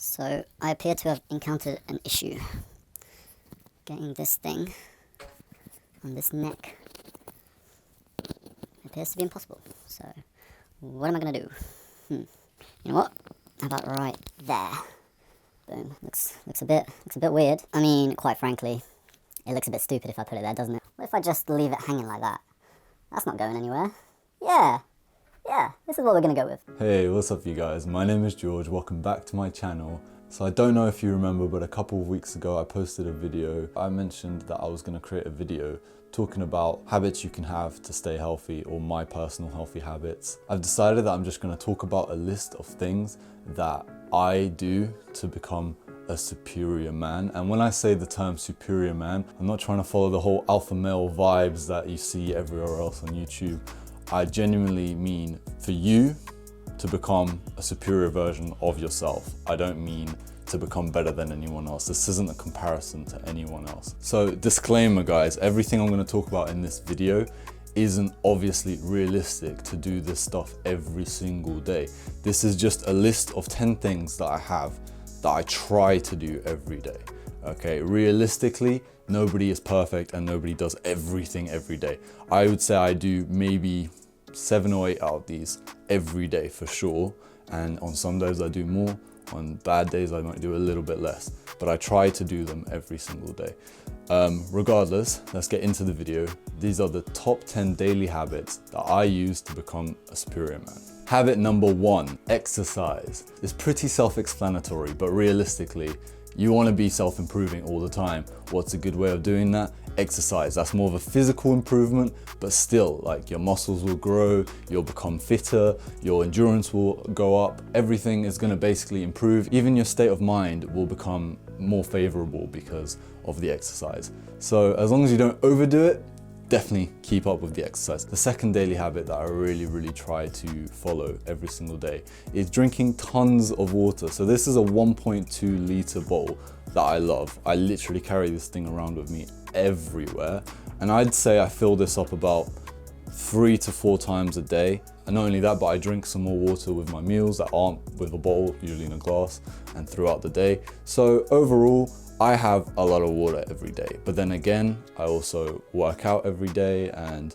So I appear to have encountered an issue getting this thing on this neck. It appears to be impossible. So what am I gonna do? You know what? How about right there? Boom. Looks a bit weird. I mean, quite frankly, it looks a bit stupid if I put it there, doesn't it? What if I just leave it hanging like that? That's not going anywhere. Yeah, this is what we're gonna go with. Hey, what's up you guys? My name is George, welcome back to my channel. So I don't know if you remember, but a couple of weeks ago I posted a video. I mentioned that I was gonna create a video talking about habits you can have to stay healthy, or my personal healthy habits. I've decided that I'm just gonna talk about a list of things that I do to become a superior man. And when I say the term superior man, I'm not trying to follow the whole alpha male vibes that you see everywhere else on YouTube. I genuinely mean for you to become a superior version of yourself. I don't mean to become better than anyone else. This isn't a comparison to anyone else. So disclaimer guys, everything I'm going to talk about in this video isn't obviously realistic to do this stuff every single day. This is just a list of 10 things that I have that I try to do every day. Okay, realistically, nobody is perfect and nobody does everything every day. I would say I do maybe 7 or 8 out of these every day for sure. And on some days I do more, on bad days I might do a little bit less, but I try to do them every single day. Regardless, let's get into the video. These are the top 10 daily habits that I use to become a superior man. Habit number 1, exercise. It's pretty self-explanatory, but realistically, you want to be self-improving all the time. What's a good way of doing that? Exercise. That's more of a physical improvement, but still, like, your muscles will grow, you'll become fitter, your endurance will go up, everything is going to basically improve. Even your state of mind will become more favorable because of the exercise. So as long as you don't overdo it, definitely keep up with the exercise. The second daily habit that I really try to follow every single day is drinking tons of water. So this is a 1.2 liter bowl that I love. I literally carry this thing around with me everywhere. And I'd say I fill this up about 3 to 4 times a day. And not only that, but I drink some more water with my meals that aren't with a bowl, usually in a glass, and throughout the day. So overall, I have a lot of water every day, but then again, I also work out every day, and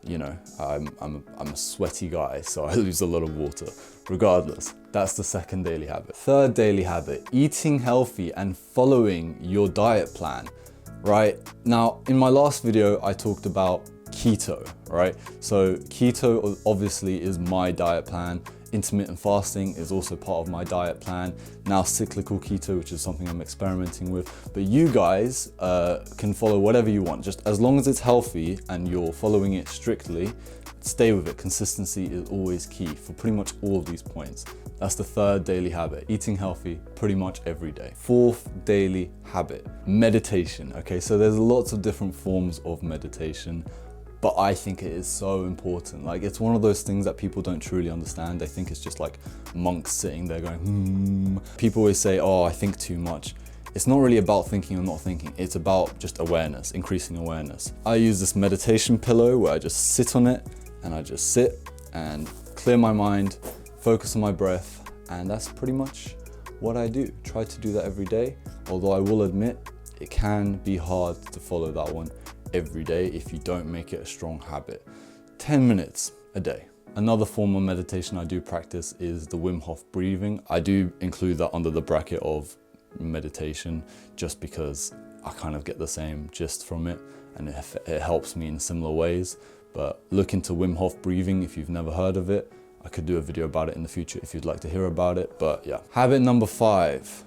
you know, I'm a sweaty guy, so I lose a lot of water. Regardless, that's the second daily habit. Third daily habit, eating healthy and following your diet plan, right? Now, in my last video, I talked about keto, right? So keto obviously is my diet plan. Intermittent fasting is also part of my diet plan. Now cyclical keto, which is something I'm experimenting with. But you guys can follow whatever you want. Just as long as it's healthy and you're following it strictly, stay with it. Consistency is always key for pretty much all of these points. That's the third daily habit, eating healthy pretty much every day. Fourth daily habit, meditation. Okay, so there's lots of different forms of meditation, but I think it is so important. Like, it's one of those things that people don't truly understand. They think it's just like monks sitting there going, People always say, oh, I think too much. It's not really about thinking or not thinking. It's about just awareness, increasing awareness. I use this meditation pillow where I just sit on it, and I just sit and clear my mind, focus on my breath, and that's pretty much what I do. Try to do that every day, although I will admit it can be hard to follow that one every day if you don't make it a strong habit. 10 minutes a day. Another form of meditation I do practice is the Wim Hof Breathing. I do include that under the bracket of meditation just because I kind of get the same gist from it, and it helps me in similar ways. But look into Wim Hof Breathing if you've never heard of it. I could do a video about it in the future if you'd like to hear about it, but yeah. Habit number 5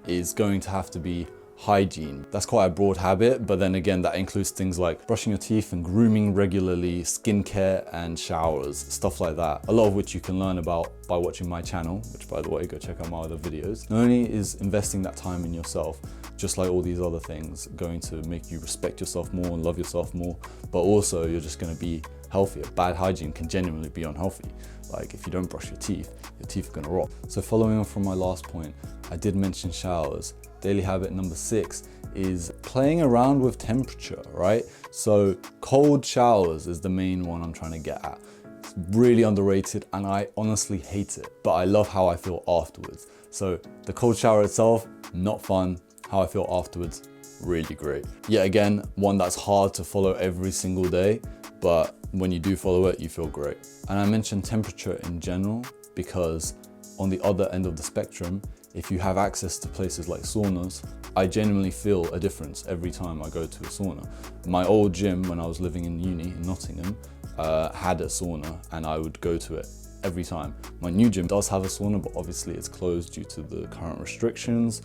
is going to have to be hygiene. That's quite a broad habit, but then again, that includes things like brushing your teeth and grooming regularly, skincare and showers, stuff like that. A lot of which you can learn about by watching my channel, which by the way, go check out my other videos. Not only is investing that time in yourself, just like all these other things, going to make you respect yourself more and love yourself more, but also you're just going to be healthier. Bad hygiene can genuinely be unhealthy. Like, if you don't brush your teeth are going to rot. So following on from my last point, I did mention showers. Daily habit number 6 is playing around with temperature, right? So cold showers is the main one I'm trying to get at. It's really underrated and I honestly hate it, but I love how I feel afterwards. So the cold shower itself, not fun. How I feel afterwards, really great. Yet again, one that's hard to follow every single day, but when you do follow it, you feel great. And I mentioned temperature in general because on the other end of the spectrum, if you have access to places like saunas, I genuinely feel a difference every time I go to a sauna. My old gym, when I was living in uni in Nottingham, had a sauna and I would go to it every time. My new gym does have a sauna, but obviously it's closed due to the current restrictions.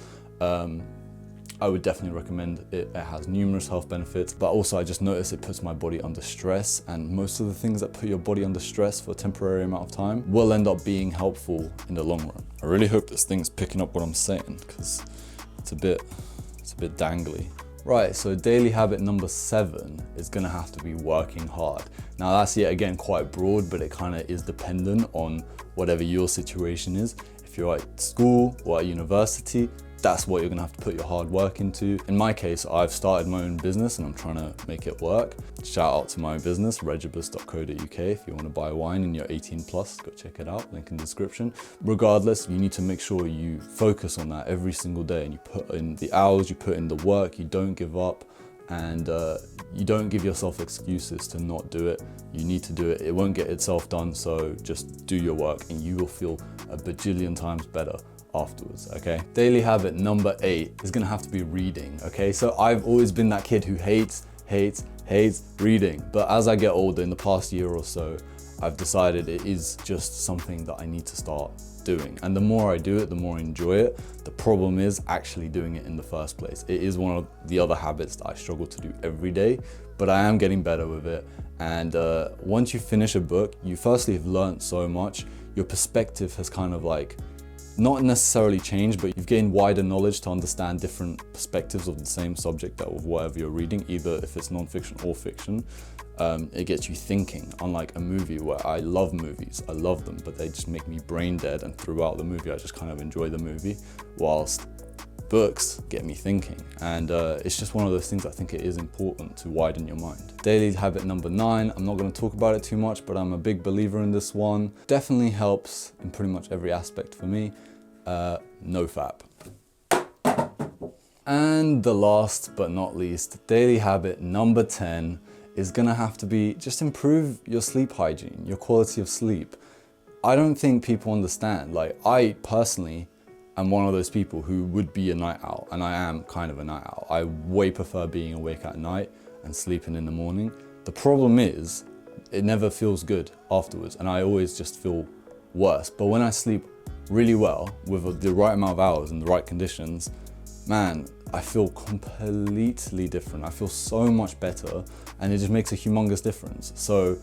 I would definitely recommend it. It has numerous health benefits, but also I just noticed it puts my body under stress, and most of the things that put your body under stress for a temporary amount of time will end up being helpful in the long run. I really hope this thing's picking up what I'm saying, because it's a bit dangly. Right, so daily habit number 7 is gonna have to be working hard. Now that's yet again quite broad, but it kind of is dependent on whatever your situation is. If you're at school or at university, that's what you're gonna have to put your hard work into. In my case, I've started my own business and I'm trying to make it work. Shout out to my own business, regibus.co.uk. If you wanna buy wine and you're 18 plus, go check it out, link in the description. Regardless, you need to make sure you focus on that every single day and you put in the hours, you put in the work, you don't give up, and you don't give yourself excuses to not do it. You need to do it. It won't get itself done, so just do your work and you will feel a bajillion times better afterwards, okay? Daily habit number 8 is gonna have to be reading, okay? So I've always been that kid who hates reading, but as I get older, in the past year or so, I've decided it is just something that I need to start doing. And the more I do it, the more I enjoy it. The problem is actually doing it in the first place. It is one of the other habits that I struggle to do every day, but I am getting better with it. And once you finish a book, you firstly have learned so much. Your perspective has kind of like, not necessarily changed, but you've gained wider knowledge to understand different perspectives of the same subject of whatever you're reading, either if it's non-fiction or fiction. It gets you thinking, unlike a movie where I love movies, I love them, but they just make me brain dead, and throughout the movie I just kind of enjoy the movie, whilst books get me thinking. And it's just one of those things I think it is important to widen your mind. Daily habit number 9, I'm not going to talk about it too much, but I'm a big believer in this one. Definitely helps in pretty much every aspect for me. No fap. And the last but not least, daily habit number 10 is gonna have to be just improve your sleep hygiene, your quality of sleep. I don't think people understand. Like, I personally am one of those people who would be a night owl, and I am kind of a night owl. I way prefer being awake at night and sleeping in the morning. The problem is, it never feels good afterwards, and I always just feel worse. But when I sleep really well, with the right amount of hours and the right conditions, man, I feel completely different. I feel so much better, and it just makes a humongous difference. So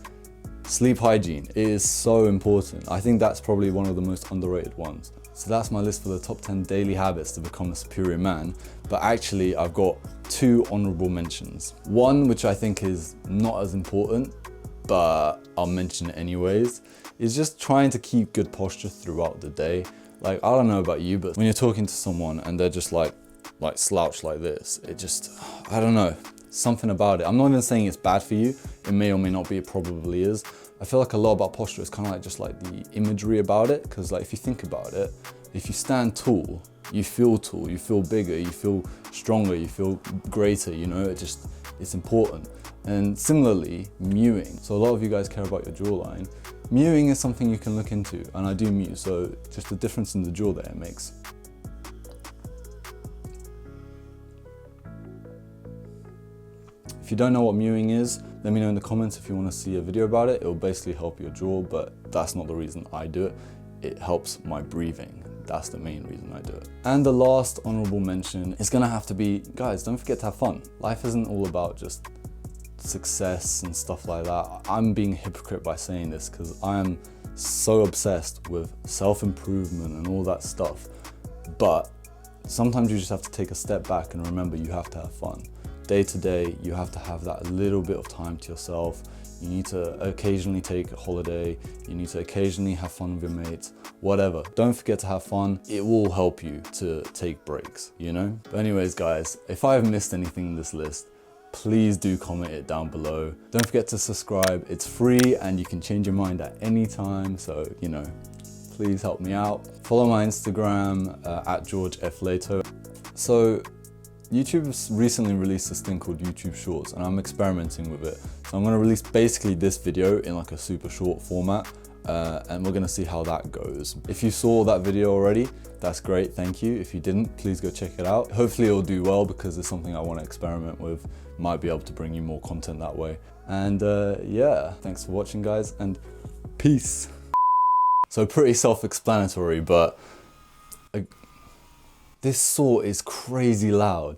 sleep hygiene is so important. I think that's probably one of the most underrated ones. So that's my list for the top 10 daily habits to become a superior man. But actually, I've got 2 honorable mentions. One, which I think is not as important, but I'll mention it anyways, is just trying to keep good posture throughout the day. Like, I don't know about you, but when you're talking to someone and they're just like slouched like this, it just, I don't know, something about it. I'm not even saying it's bad for you. It may or may not be, it probably is. I feel like a lot about posture is kind of like just like the imagery about it. Because like, if you think about it, if you stand tall, you feel bigger, you feel stronger, you feel greater, you know, it's important. And similarly, mewing. So a lot of you guys care about your jawline. Mewing is something you can look into, and I do mew, so just the difference in the jaw there it makes. If you don't know what mewing is, let me know in the comments if you want to see a video about it. It will basically help your jaw, but that's not the reason I do it. It helps my breathing. That's the main reason I do it. And the last honorable mention is gonna have to be, guys, don't forget to have fun. Life isn't all about just success and stuff like that. I'm being a hypocrite by saying this because I am so obsessed with self-improvement and all that stuff. But sometimes you just have to take a step back and remember you have to have fun. Day to day, you have to have that little bit of time to yourself. You need to occasionally take a holiday. You need to occasionally have fun with your mates, whatever. Don't forget to have fun. It will help you to take breaks, you know? But anyways, guys, if I've missed anything in this list, please do comment it down below. Don't forget to subscribe. It's free and you can change your mind at any time. So, you know, please help me out. Follow my Instagram at George F. Lato. So YouTube has recently released this thing called YouTube Shorts, and I'm experimenting with it. So I'm gonna release basically this video in like a super short format, and we're gonna see how that goes. If you saw that video already, that's great, thank you. If you didn't, please go check it out. Hopefully it'll do well because it's something I wanna experiment with. Might be able to bring you more content that way. And yeah, thanks for watching guys, and peace. So pretty self-explanatory, but this saw is crazy loud.